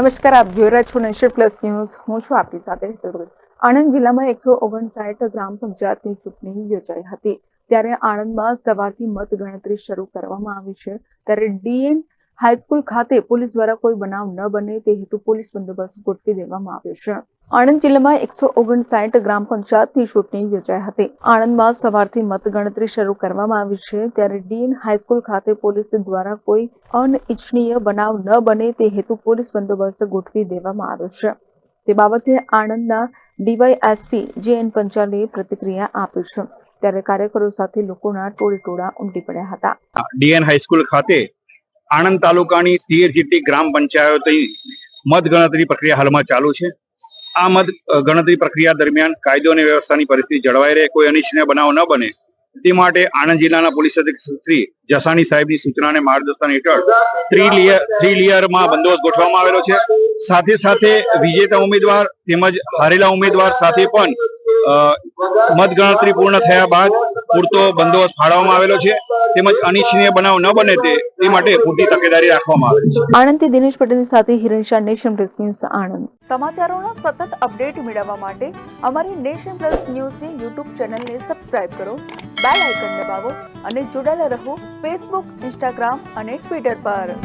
નમસ્કાર, આપ જોઈ રહ્યા છો નેશન પ્લસ ન્યૂઝ. હું છું આપની સાથે. આણંદ જિલ્લામાં 159 ગ્રામ પંચાયતની ચૂંટણી યોજાઈ હતી. ત્યારે આણંદમાં સવારથી મતગણતરી શરૂ કરવામાં આવી છે. ત્યારે ડીએન હાઈસ્કૂલ ખાતે પોલીસ દ્વારા કોઈ બનાવ ન બને તે હેતુ પોલીસ બંદોબસ્ત ગોઠવી દેવામાં આવ્યો છે. આણંદ જિલ્લામાં 159 ગ્રામ પંચાયતની ચૂંટણી યોજાઈ હતી. આણંદમાં સવારથી મતગણતરી શરૂ કરવામાં આવી છે. ત્યારે ડીએન હાઈસ્કૂલ ખાતે પોલીસ દ્વારા કોઈ અનિચ્છનીય બનાવ ન બને તે હેતુ પોલીસ બંદોબસ્ત ગોઠવી દેવામાં આવ્યો છે. તે બાબતે આણંદના ડીવાયએસપી જે.એન. પંચાલે પ્રતિક્રિયા આપી છે. ત્યારે કાર્યકરો સાથે લોકોના ટોળેટોળા ઉમટી પડ્યા હતા. ડીએન હાઈસ્કૂલ ખાતે આણંદ તાલુકાની 13 જેટલી ગ્રામ પંચાયતોની મતગણતરી પ્રક્રિયા હાલમાં ચાલુ છે. આ મતગણતરી પ્રક્રિયા દરમિયાન કાયદો અને વ્યવસ્થાની પરિસ્થિતિ જળવાઈ રહે, કોઈ અનિચ્છનીય બનાવ ન બને તે માટે આણંદ જિલ્લાના પોલીસ અધિક્ષક શ્રી જસાણી સાહેબની સૂચના અને માર્ગદર્શન હેઠળ થ્રી લેયરમાં બંદોબસ્ત ગોઠવવામાં આવેલો છે. સાથે સાથે વિજેતા ઉમેદવાર તેમજ હારેલા ઉમેદવાર સાથે પણ મતગણતરી પૂર્ણ થયા બાદ પૂરતો બંદોબસ્ત ફાળવવામાં આવેલો છે. તેમજ અનિચ્છનીય બનાવ ન બને તે માટે પૂરતી તકેદારી રાખવામાં આવેલી છે. આણંદથી દિનેશ પટેલ સાથે Hiran Shah, Nation Plus News Anand. સમાચારોના સતત અપડેટ મેળવવા માટે અમારી નેશન પ્લસ ન્યૂઝની યુટ્યુબ ચેનલને સબસ્ક્રાઇબ કરો, બેલ આઇકન દબાવો અને જોડાયેલા રહો ફેસબુક, ઇન્સ્ટાગ્રામ અને ટ્વિટર પર.